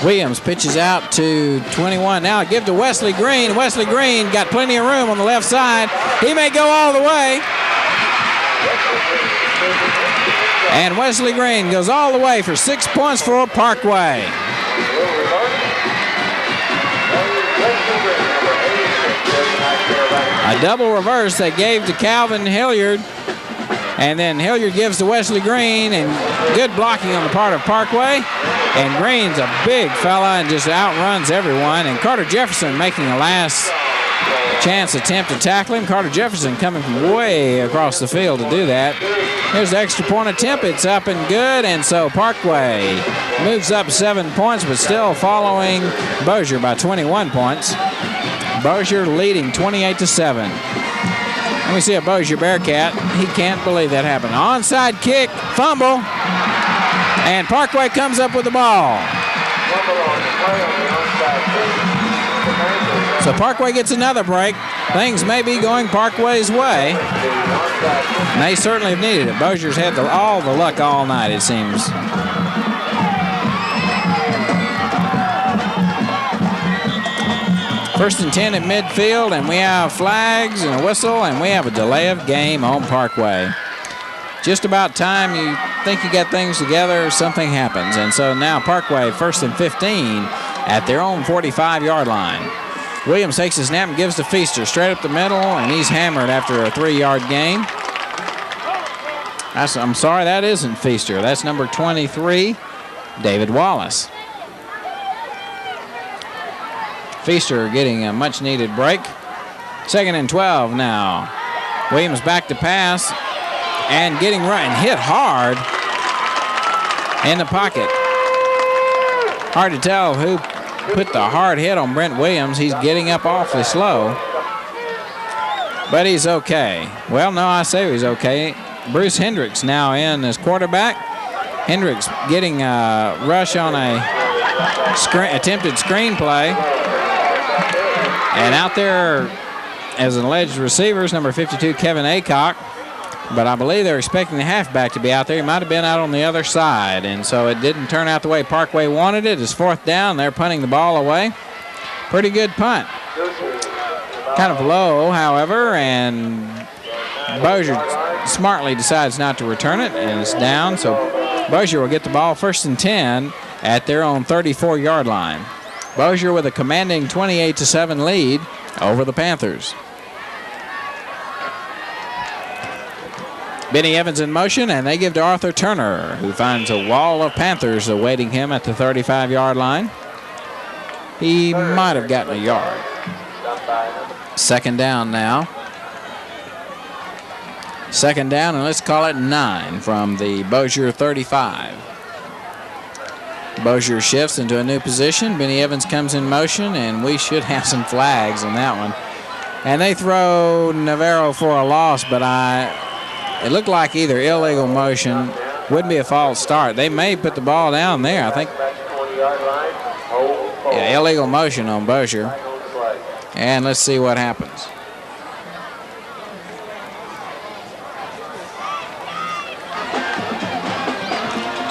Williams pitches out to 21. Now give to Wesley Green. Wesley Green got plenty of room on the left side. He may go all the way. And Wesley Green goes all the way for 6 points for Parkway. A double reverse they gave to Calvin Hilliard. And then Hilliard gives to Wesley Green, and good blocking on the part of Parkway. And Green's a big fella and just outruns everyone. And Carter Jefferson making a last chance attempt to tackle him. Carter Jefferson coming from way across the field to do that. Here's the extra point attempt. It's up and good, and so Parkway moves up 7 points, but still following Bossier by 21 points. Bossier leading 28-7. And we see a Bossier Bearcat. He can't believe that happened. Onside kick, fumble, and Parkway comes up with the ball. So Parkway gets another break. Things may be going Parkway's way. And they certainly have needed it. Bossier's had all the luck all night, it seems. First and 10 at midfield, and we have flags and a whistle, and we have a delay of game on Parkway. Just about time you think you got things together, something happens. And so now Parkway, 1st and 15 at their own 45-yard line. Williams takes a snap and gives to Feaster straight up the middle, and he's hammered after a 3-yard gain. I'm sorry, that isn't Feaster. That's number 23, David Wallace. Feaster getting a much-needed break. 2nd and 12 now. Williams back to pass and getting right and hit hard in the pocket. Hard to tell who put the hard hit on Brent Williams. He's getting up awfully slow, but he's okay. Well, no, I say he's okay. Bruce Hendricks now in as quarterback. Hendricks getting a rush on a attempted screen play. And out there as an alleged receiver is number 52, Kevin Aycock. But I believe they're expecting the halfback to be out there. He might have been out on the other side. And so it didn't turn out the way Parkway wanted it. It's 4th down. They're punting the ball away. Pretty good punt. Kind of low, however, and Bossier smartly decides not to return it, and it's down. So Bossier will get the ball 1st and 10 at their own 34-yard line. Bossier with a commanding 28-7 lead over the Panthers. Benny Evans in motion, and they give to Arthur Turner, who finds a wall of Panthers awaiting him at the 35-yard line. He might have gotten a yard. 2nd down now. 2nd down, and let's call it 9 from the Bossier 35. Bossier shifts into a new position. Benny Evans comes in motion, and we should have some flags on that one. And they throw Navarro for a loss, but it looked like either illegal motion, wouldn't be a false start. They may put the ball down there, I think. Yeah, illegal motion on Bossier. And let's see what happens.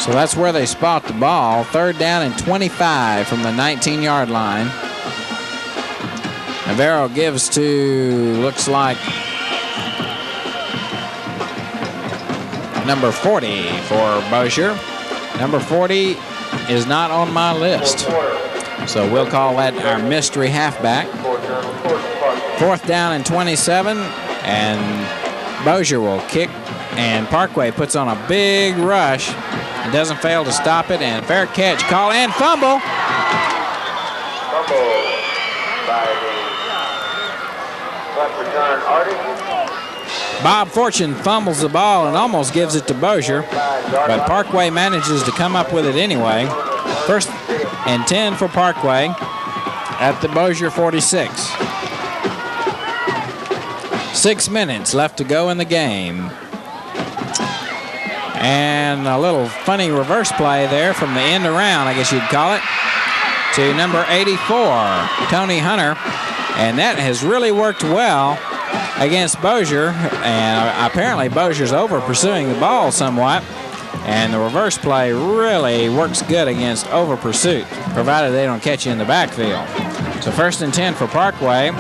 So that's where they spot the ball. 3rd down and 25 from the 19-yard line. Navarro gives to, looks like, number 40 for Bossier. Number 40 is not on my list. So we'll call that our mystery halfback. 4th down and 27, and Bossier will kick, and Parkway puts on a big rush and doesn't fail to stop it, and fair catch call and fumble. Fumble by the punt return Artie. Bob Fortune fumbles the ball and almost gives it to Bossier, but Parkway manages to come up with it anyway. 1st and 10 for Parkway at the Bossier 46. 6 minutes left to go in the game. And a little funny reverse play there from the end around, I guess you'd call it, to number 84, Tony Hunter. And that has really worked well against Bossier. And apparently Bossier's over pursuing the ball somewhat. And the reverse play really works good against over pursuit, provided they don't catch you in the backfield. So 1st and 10 for Parkway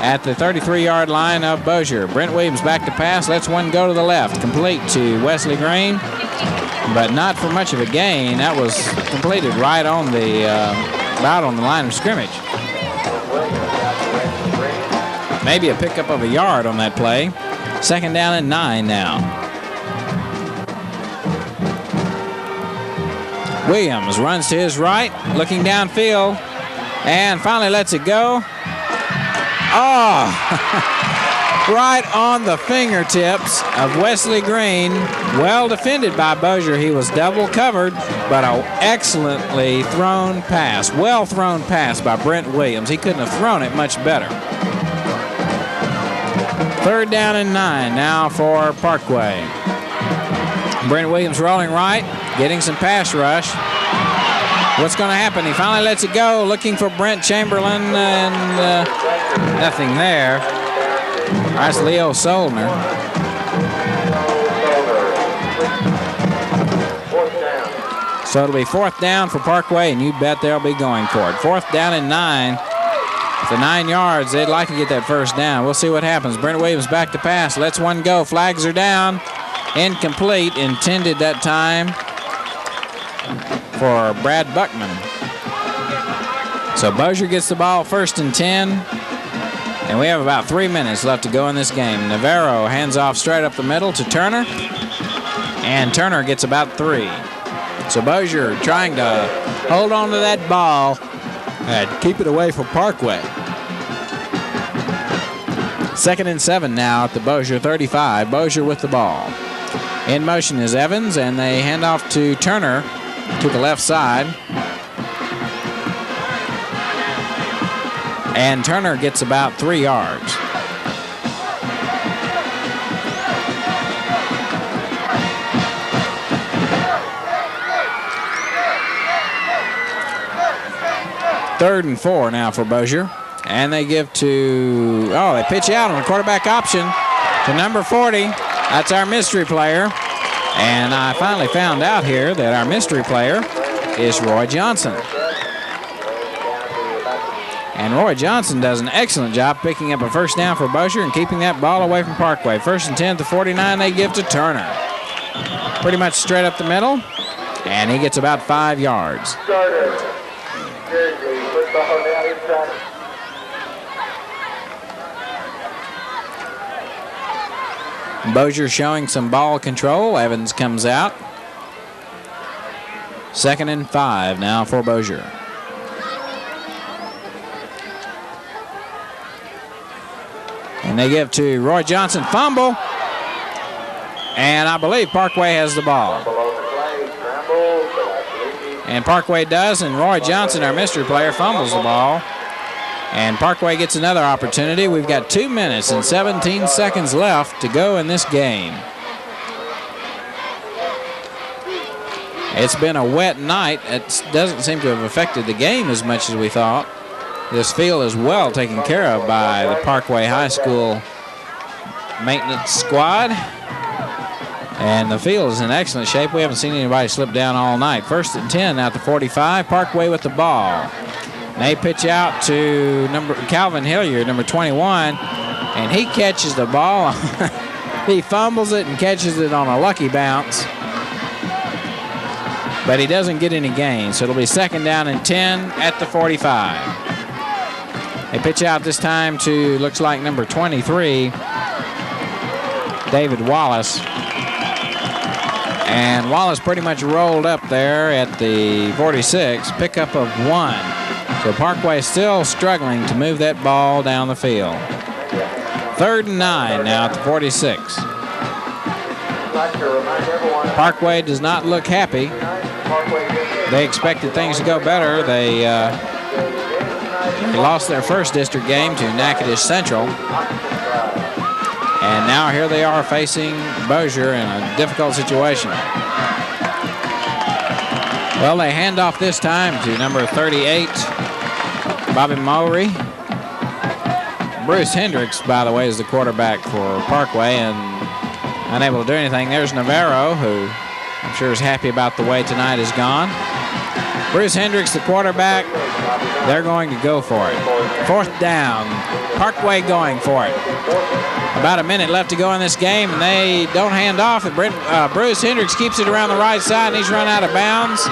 at the 33-yard line of Bossier. Brent Williams back to pass, lets one go to the left, complete to Wesley Green, but not for much of a gain. That was completed right on the about on the line of scrimmage. Maybe a pickup of a yard on that play. 2nd down and 9 now. Williams runs to his right, looking downfield, and finally lets it go. Oh, right on the fingertips of Wesley Green. Well defended by Bossier. He was double covered, but an excellently thrown pass. Well thrown pass by Brent Williams. He couldn't have thrown it much better. 3rd down and 9 now for Parkway. Brent Williams rolling right, getting some pass rush. What's going to happen? He finally lets it go, looking for Brent Chamberlain, and nothing there. That's Leo Solner. So it'll be 4th down for Parkway, and you bet they'll be going for it. 4th down and 9. For 9 yards, they'd like to get that 1st down. We'll see what happens. Brent Williams back to pass, lets one go. Flags are down. Incomplete, intended that time for Brad Buckman. So Bossier gets the ball 1st and 10. And we have about 3 minutes left to go in this game. Navarro hands off straight up the middle to Turner. And Turner gets about 3. So Bossier trying to hold on to that ball and keep it away from Parkway. 2nd and 7 now at the Bossier 35. Bossier with the ball. In motion is Evans, and they hand off to Turner to the left side. And Turner gets about 3 yards. Third and 4 now for Bossier. And they give to, they pitch out on a quarterback option to number 40. That's our mystery player. And I finally found out here that our mystery player is Roy Johnson. And Roy Johnson does an excellent job picking up a 1st down for Bossier and keeping that ball away from Parkway. 1st and 10 to 49, they give to Turner. Pretty much straight up the middle, and he gets about 5 yards. Bossier showing some ball control. Evans comes out. 2nd and 5 now for Bossier. And they give to Roy Johnson. Fumble. And I believe Parkway has the ball. And Parkway does, and Roy Johnson, our mystery player, fumbles the ball. And Parkway gets another opportunity. We've got 2 minutes and 17 seconds left to go in this game. It's been a wet night. It doesn't seem to have affected the game as much as we thought. This field is well taken care of by the Parkway High School maintenance squad. And the field is in excellent shape. We haven't seen anybody slip down all night. 1st and 10 out to 45. Parkway with the ball. They pitch out to Calvin Hilliard, number 21, and he catches the ball. He fumbles it and catches it on a lucky bounce. But he doesn't get any gain, so it'll be 2nd down and 10 at the 45. They pitch out this time to, looks like number 23, David Wallace. And Wallace pretty much rolled up there at the 46, pickup of 1. So Parkway still struggling to move that ball down the field. 3rd and 9 now at the 46. Parkway does not look happy. They expected things to go better. They lost their first district game to Natchitoches Central. And now here they are facing Bossier in a difficult situation. Well, they hand off this time to number 38, Bobby Mowry. Bruce Hendricks, by the way, is the quarterback for Parkway and unable to do anything. There's Navarro, who I'm sure is happy about the way tonight has gone. Bruce Hendricks, the quarterback. They're going to go for it. 4th down. Parkway going for it. About a minute left to go in this game, and they don't hand off. Bruce Hendricks keeps it around the right side, and he's run out of bounds.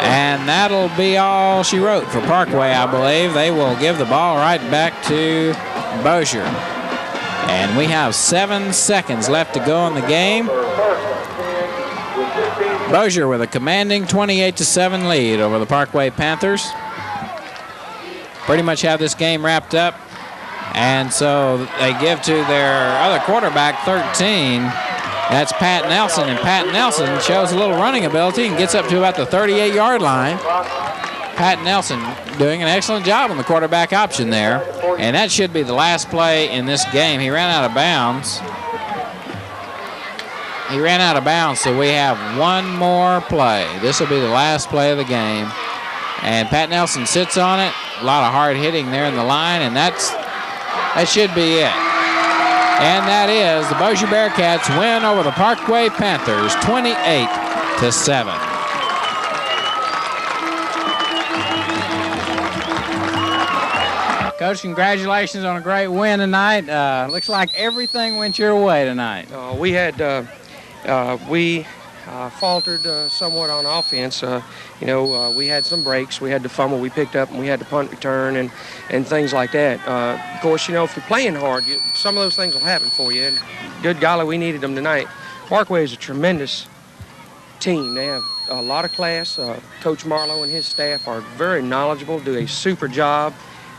And that'll be all she wrote for Parkway, I believe. They will give the ball right back to Bossier. And we have 7 seconds left to go in the game. Bossier with a commanding 28-7 lead over the Parkway Panthers. Pretty much have this game wrapped up. And so they give to their other quarterback, 13. That's Pat Nelson. And Pat Nelson shows a little running ability and gets up to about the 38-yard line. Pat Nelson doing an excellent job on the quarterback option there. And that should be the last play in this game. He ran out of bounds. He ran out of bounds, so we have one more play. This will be the last play of the game. And Pat Nelson sits on it. A lot of hard hitting there in the line, and that should be it. And that is the Bossier Bearcats win over the Parkway Panthers 28-7. Coach, congratulations on a great win tonight. Looks like everything went your way tonight. We faltered somewhat on offense. We had some breaks. We had to fumble. We picked up, and we had to punt return and things like that. Of course, if you're playing hard, some of those things will happen for you. And good golly, we needed them tonight. Parkway is a tremendous team. They have a lot of class. Coach Marlowe and his staff are very knowledgeable, do a super job.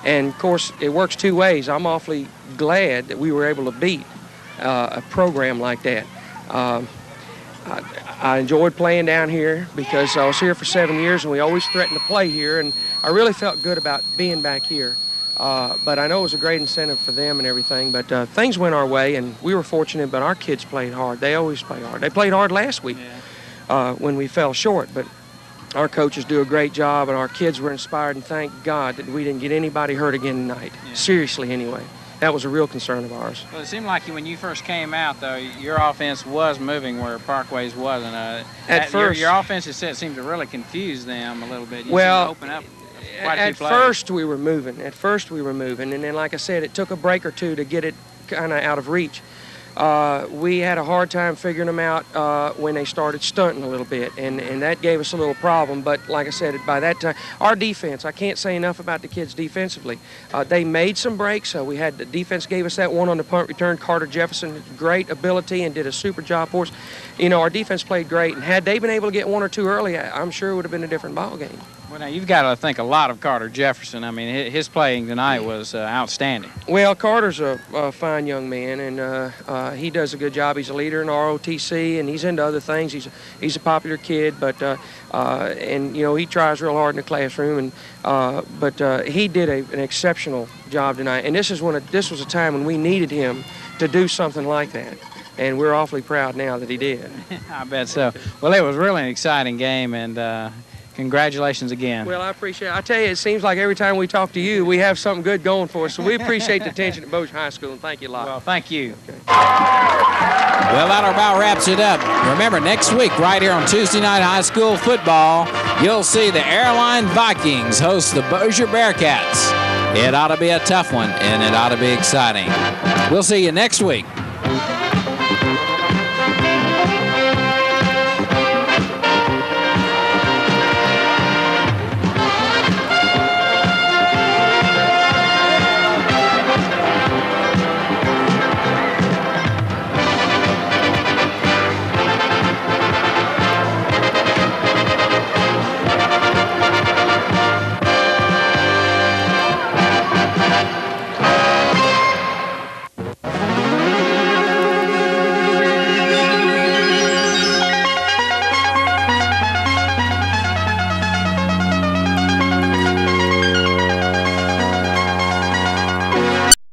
And, of course, it works two ways. I'm awfully glad that we were able to beat a program like that. I enjoyed playing down here because I was here for 7 years and we always threatened to play here, and I really felt good about being back here. But I know it was a great incentive for them and everything, but things went our way and we were fortunate, but our kids played hard. They always play hard. They played hard last week when we fell short, but our coaches do a great job and our kids were inspired, and thank God that we didn't get anybody hurt again tonight. Seriously, anyway. That was a real concern of ours. Well, it seemed like when you first came out, though, your offense was moving where Parkway's wasn't. At first, your offensive set seemed to really confuse them a little bit. You well, open up quite a at few first we were moving. And then, like I said, it took a break or two to get it kind of out of reach. We had a hard time figuring them out when they started stunting a little bit, and that gave us a little problem. But like I said, by that time, our defense, I can't say enough about the kids defensively. They made some breaks. We had the defense gave us that one on the punt return. Carter Jefferson, great ability and did a super job for us. Our defense played great, and had they been able to get one or two early, I'm sure it would have been a different ball game. Well, now you've got to think a lot of Carter Jefferson. I mean, his playing tonight was outstanding. Well, Carter's a fine young man, and he does a good job. He's a leader in ROTC, and he's into other things. He's a popular kid, but he tries real hard in the classroom. But he did an exceptional job tonight. And this was a time when we needed him to do something like that. And we're awfully proud now that he did. I bet so. Well, it was really an exciting game, and congratulations again. Well, I appreciate it. I tell you, it seems like every time we talk to you, we have something good going for us. So we appreciate the attention at Bossier High School, and thank you a lot. Well, thank you. Okay. Well, that about wraps it up. Remember, next week, right here on Tuesday Night High School Football, you'll see the Airline Vikings host the Bossier Bearcats. It ought to be a tough one, and it ought to be exciting. We'll see you next week.